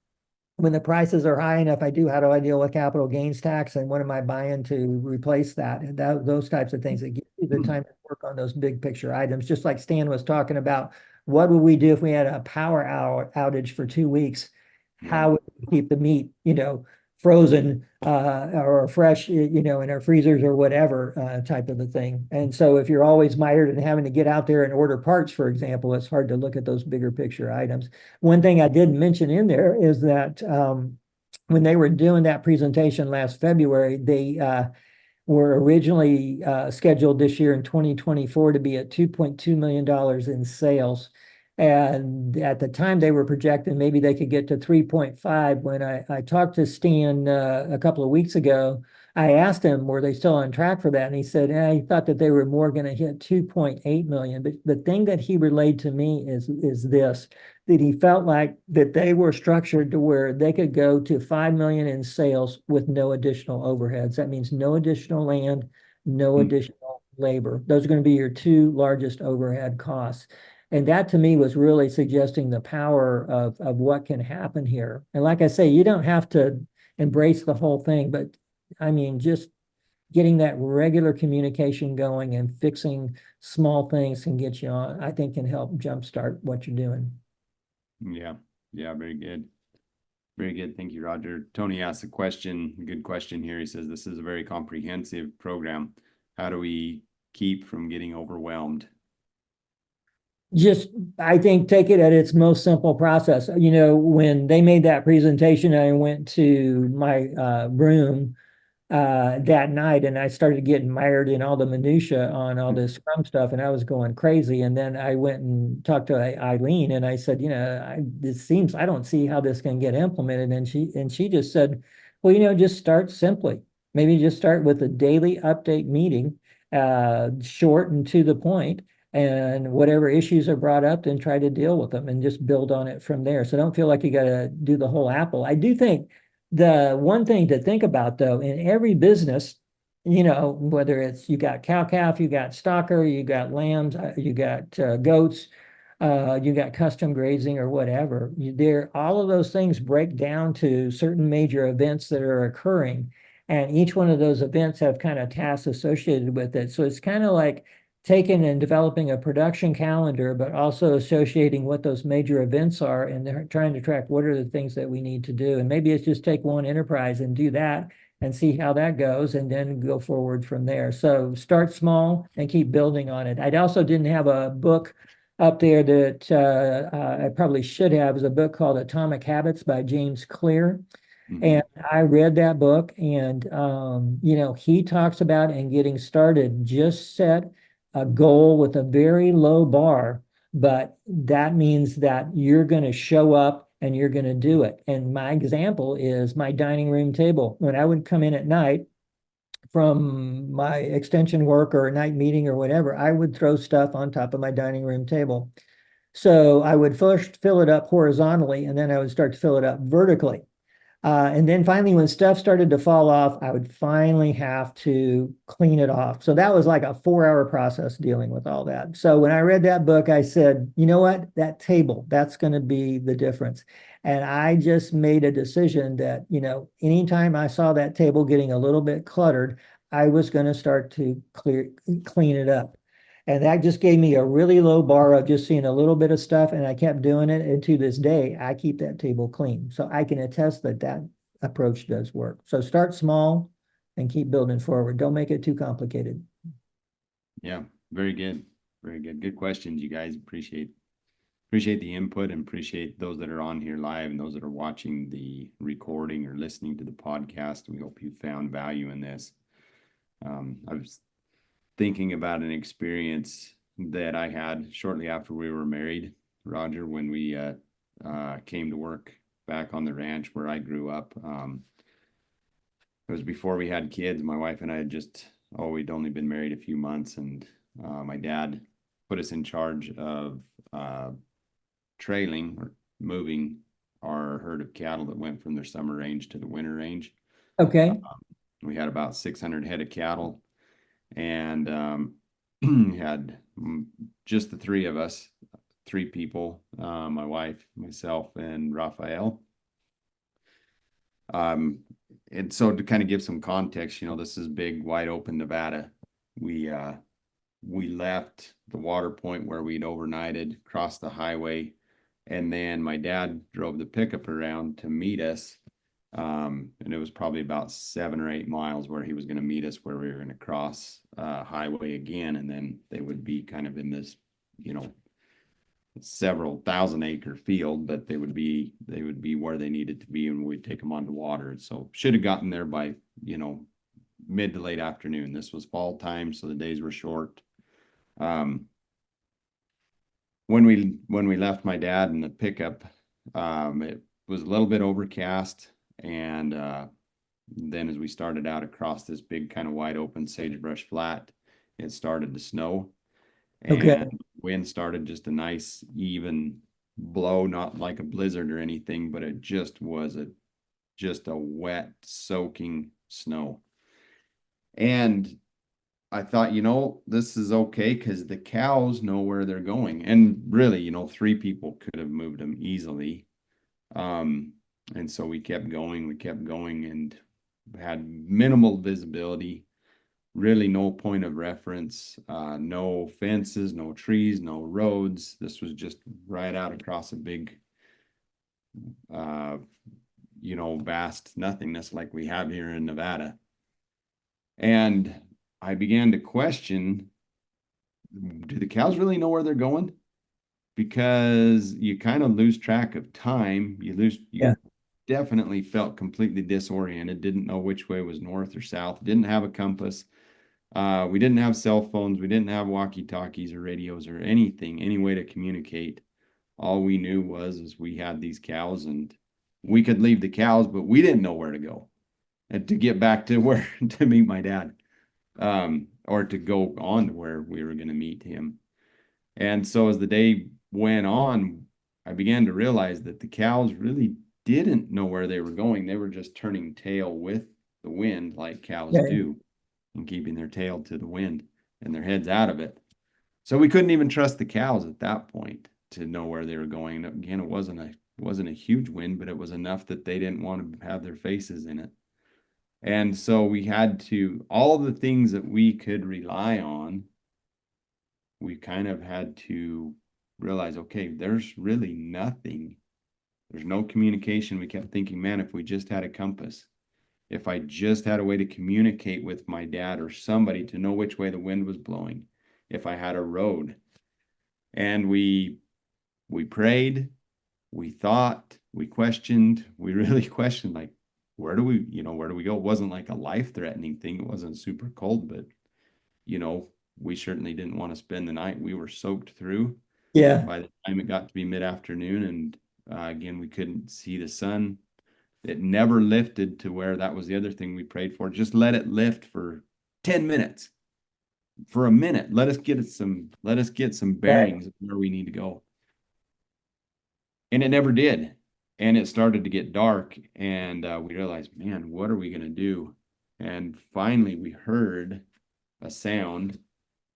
When the prices are high enough, how do I deal with capital gains tax, and what am I buying to replace that? And those types of things that give you the time to work on those big picture items. Just like Stan was talking about, what would we do if we had a power outage for 2 weeks? How would we keep the meat, frozen or fresh, in our freezers or whatever type of a thing. And so if you're always mired in having to get out there and order parts, for example, it's hard to look at those bigger picture items. One thing I did mention in there is that when they were doing that presentation last February, they were originally scheduled this year in 2024 to be at $2.2 million in sales. And at the time they were projecting maybe they could get to 3.5. When I talked to Stan a couple of weeks ago, I asked him, were they still on track for that? And he said, he thought that they were more going to hit 2.8 million. But the thing that he relayed to me is this, that he felt like that they were structured to where they could go to 5 million in sales with no additional overheads. That means no additional land, no additional labor. Those are going to be your two largest overhead costs. And that to me was really suggesting the power of what can happen here. And like I say, you don't have to embrace the whole thing, but I mean, just getting that regular communication going and fixing small things can get you on, I think can help jumpstart what you're doing. Yeah. Yeah. Very good. Very good. Thank you, Roger. Tony asked a good question here. He says, this is a very comprehensive program. How do we keep from getting overwhelmed? Just, I think, take it at its most simple process. When they made that presentation, I went to my room that night, and I started getting mired in all the minutia on all this Scrum stuff, and I was going crazy. And then I went and talked to Eileen, and I said, I don't see how this can get implemented. And she just said, well, just start simply. Maybe just start with a daily update meeting, short and to the point. And whatever issues are brought up, then try to deal with them and just build on it from there. So don't feel like you got to do the whole apple. I do think the one thing to think about, though, in every business, whether it's you got cow calf, you got stocker, you got lambs, you got goats, You got custom grazing or whatever. All of those things break down to certain major events that are occurring. And each one of those events have kind of tasks associated with it. So it's kind of like taking and developing a production calendar, but also associating what those major events are, and they're trying to track what are the things that we need to do. And maybe it's just take one enterprise and do that and see how that goes, and then go forward from there. So start small and keep building on it. I also didn't have a book up there that I probably should have, is a book called Atomic Habits by James Clear. And I read that book, and he talks about in getting started, just set a goal with a very low bar, but that means that you're going to show up and you're going to do it. And my example is my dining room table. When I would come in at night from my extension work or a night meeting or whatever, I would throw stuff on top of my dining room table. So I would first fill it up horizontally, and then I would start to fill it up vertically. And then finally, when stuff started to fall off, I would finally have to clean it off. So that was like a 4 hour process dealing with all that. So when I read that book, I said, you know what? That table, that's going to be the difference. And I just made a decision that, anytime I saw that table getting a little bit cluttered, I was going to start to clean it up. And that just gave me a really low bar of just seeing a little bit of stuff, and I kept doing it. And to this day, I keep that table clean. So I can attest that that approach does work. So start small and keep building forward. Don't make it too complicated. Yeah, very good. Very good. Good questions, you guys. Appreciate the input, and appreciate those that are on here live and those that are watching the recording or listening to the podcast. We hope you found value in this. I was thinking about an experience that I had shortly after we were married, Roger, when we came to work back on the ranch where I grew up. It was before we had kids. My wife and I had we'd only been married a few months, and my dad put us in charge of trailing or moving our herd of cattle that went from their summer range to the winter range. Okay. We had about 600 head of cattle, and had just the three of us, three people, my wife, myself, and Raphael. And so to kind of give some context, this is big, wide open Nevada. We left the water point where we'd overnighted, crossed the highway, and then my dad drove the pickup around to meet us. And it was probably about 7 or 8 miles where he was going to meet us, where we were going to cross highway again, and then they would be kind of in this, several thousand-acre field, but they would be where they needed to be, and we'd take them on to water. So should have gotten there by mid to late afternoon. This was fall time, so the days were short. When we left my dad in the pickup, it was a little bit overcast, and then as we started out across this big kind of wide open sagebrush flat, it started to snow. Okay. And wind started, just a nice even blow, not like a blizzard or anything, but it just was just a wet, soaking snow. And I thought, this is okay because the cows know where they're going. And really, 3 people could have moved them easily. And so we kept going, and had minimal visibility. Really no point of reference, no fences, no trees, no roads. This was just right out across a big, vast nothingness like we have here in Nevada. And I began to question, do the cows really know where they're going? Because you kind of lose track of time. You definitely felt completely disoriented, didn't know which way was north or south, didn't have a compass. We didn't have cell phones. We didn't have walkie-talkies or radios or anything, any way to communicate. All we knew was we had these cows, and we could leave the cows, but we didn't know where to go and to get back to where to meet my dad, or to go on to where we were going to meet him. And so as the day went on, I began to realize that the cows really didn't know where they were going. They were just turning tail with the wind like cows do, and keeping their tail to the wind and their heads out of it. So we couldn't even trust the cows at that point to know where they were going. Again, it wasn't a huge win, but it was enough that they didn't want to have their faces in it. And so we had to, all the things that we could rely on, we kind of had to realize, okay, there's really nothing. There's no communication. We kept thinking, man, if we just had a compass, if I just had a way to communicate with my dad or somebody to know which way the wind was blowing, if I had a road. And we prayed, we thought, we questioned, we really questioned, like, where do we go? It wasn't like a life-threatening thing. It wasn't super cold, but we certainly didn't want to spend the night. We were soaked through Yeah. by the time it got to be mid-afternoon, and again, we couldn't see the sun. It never lifted to where that was the other thing we prayed for. Just let it lift for 10 minutes, for a minute. Let us get some Right. bearings of where we need to go. And it never did. And it started to get dark, and we realized, man, what are we going to do? And finally, we heard a sound,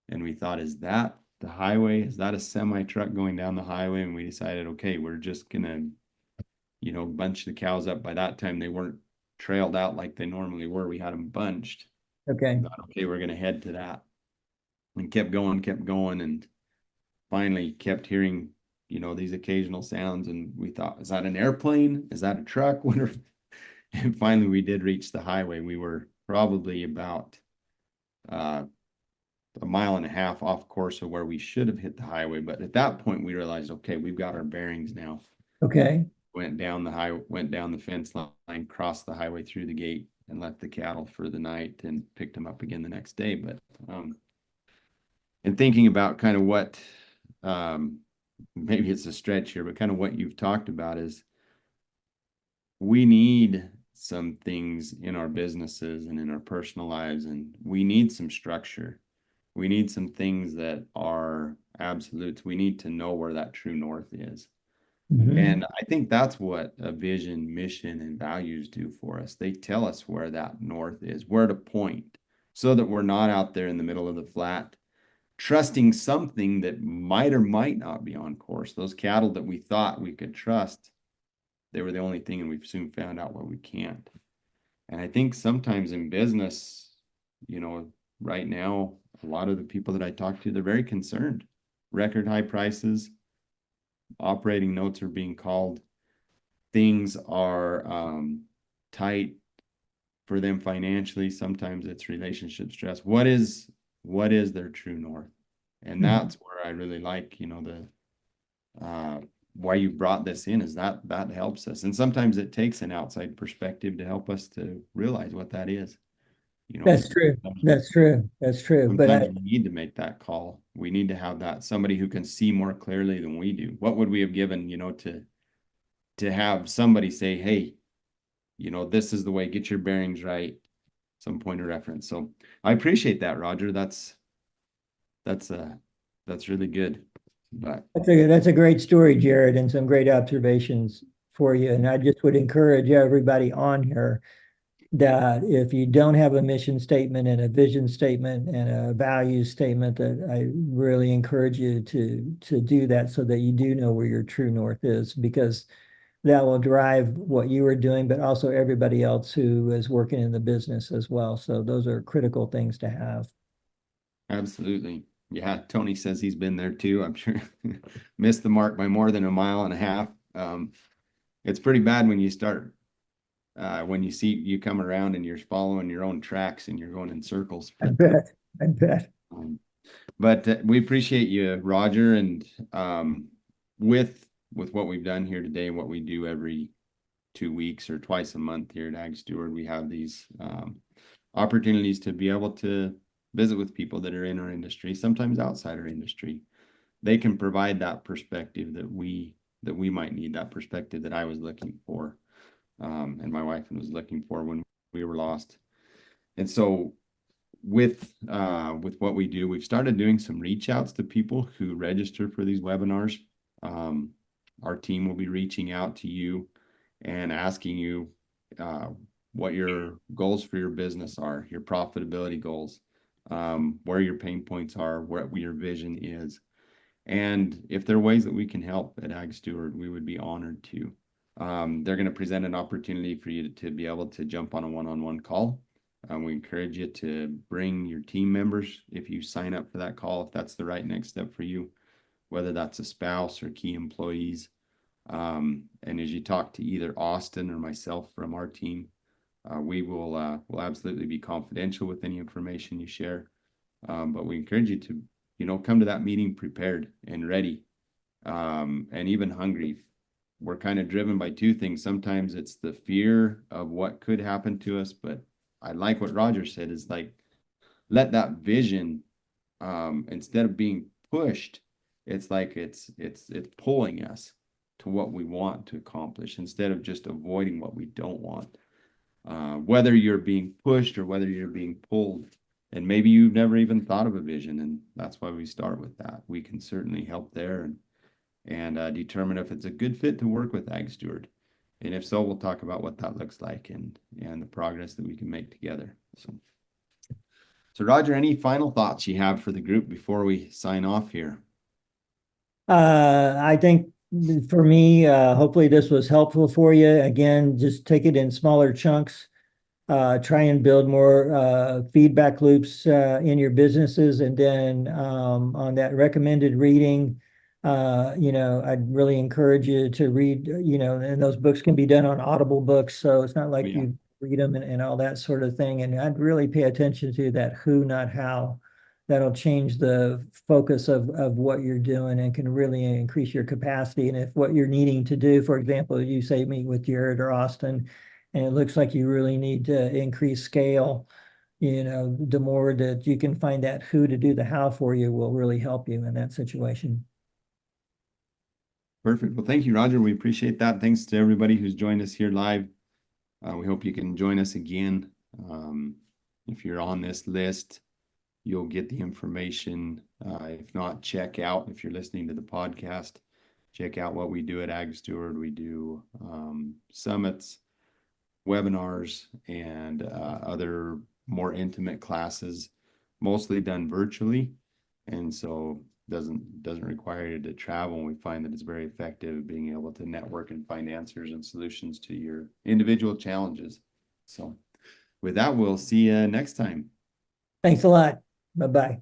and we thought, is that the highway? Is that a semi truck going down the highway? And we decided, okay, we're just going to, bunch the cows up. By that time, they weren't trailed out like they normally were. We had them bunched. Okay. We thought, okay, we're going to head to that. And kept going, and finally kept hearing these occasional sounds, and we thought, is that an airplane? Is that a truck? And finally we did reach the highway. We were probably about a mile and a half off course of where we should have hit the highway, but at that point we realized, okay, we've got our bearings now. Okay. Went down the fence line, crossed the highway through the gate, and left the cattle for the night and picked them up again the next day. But and thinking about kind of what maybe it's a stretch here, but kind of what you've talked about is we need some things in our businesses and in our personal lives, and we need some structure. We need some things that are absolutes. We need to know where that true north is. Mhm. And I think that's what a vision, mission, and values do for us. They tell us where that north is, where to point, so that we're not out there in the middle of the flat trusting something that might or might not be on course. Those cattle that we thought we could trust, they were the only thing, and we've soon found out what we can't. And I think sometimes in business, right now, a lot of the people that I talk to, they're very concerned. Record high prices, operating notes are being called, things are tight for them financially. Sometimes it's relationship stress. What is their true north? And Mhm. that's where I really like, why you brought this in, is that helps us. And sometimes it takes an outside perspective to help us to realize what that is. That's true. That's true. That's true. But Sometimes we need to make that call. We need to have that somebody who can see more clearly than we do. What would we have given, to have somebody say, hey, this is the way, get your bearings right, some point of reference. So I appreciate that, Roger. That's uh that's really good. But that's a great story, Jared, and some great observations for you. And I just would encourage everybody on here that if you don't have a mission statement and a vision statement and a value statement, that I really encourage you to do that so that you do know where your true north is, because that will drive what you are doing, but also everybody else who is working in the business as well. So those are critical things to have. absolutely. Yeah, Tony says he's been there too. I'm sure missed the mark by more than a mile and a half. It's pretty bad when you start when you see you come around and you're following your own tracks and you're going in circles. I But bet. I bet. um, we appreciate you, Roger, and um, with what we've done here today, what we do every 2 weeks or twice a month here at Ag Steward, we have these opportunities to be able to visit with people that are in our industry, sometimes outside our industry. They can provide that perspective that we might need, that perspective that I was looking for, and my wife was looking for when we were lost. And so with what we do, we've started doing some reach outs to people who register for these webinars. Um, our team will be reaching out to you and asking you uh, what your goals for your business are, your profitability goals, where your pain points are, what your vision is. And if there are ways that we can help at Ag Steward, we would be honored to. They're going to present an opportunity for you to be able to jump on a one-on-one call. We encourage you to bring your team members if you sign up for that call, if that's the right next step for you, whether that's a spouse or key employees. And as you talk to either Austin or myself from our team, we will absolutely be confidential with any information you share. But we encourage you to, come to that meeting prepared and ready, and even hungry. We're kind of driven by two things. Sometimes it's the fear of what could happen to us, but I like what Roger said is like, let that vision, instead of being pushed, it's like it's pulling us to what we want to accomplish instead of just avoiding what we don't want. Whether you're being pushed or whether you're being pulled, and maybe you've never even thought of a vision, and that's why we start with that. We can certainly help there and determine if it's a good fit to work with Ag Steward. And if so, we'll talk about what that looks like and the progress that we can make together. So Roger, any final thoughts you have for the group before we sign off here? I think for me, hopefully this was helpful for you. Again, just take it in smaller chunks. Try and build more feedback loops in your businesses. And then on that recommended reading, I'd really encourage you to read, and those books can be done on Audible books. So it's not like you read them and all that sort of thing. And I'd really pay attention to that who, not how. That'll change the focus of what you're doing and can really increase your capacity. And if what you're needing to do, for example, you say meet with Jared or Austin, and it looks like you really need to increase scale, the more that you can find that who to do the how for you will really help you in that situation. Perfect. Well, thank you, Roger. We appreciate that. Thanks to everybody who's joined us here live. We hope you can join us again. If you're on this list, you'll get the information. If not, check out, if you're listening to the podcast, check out what we do at Ag Steward. We do summits, webinars, and other more intimate classes, mostly done virtually. And so doesn't require you to travel. And we find that it's very effective being able to network and find answers and solutions to your individual challenges. So with that, we'll see you next time. Thanks a lot. Bye-bye.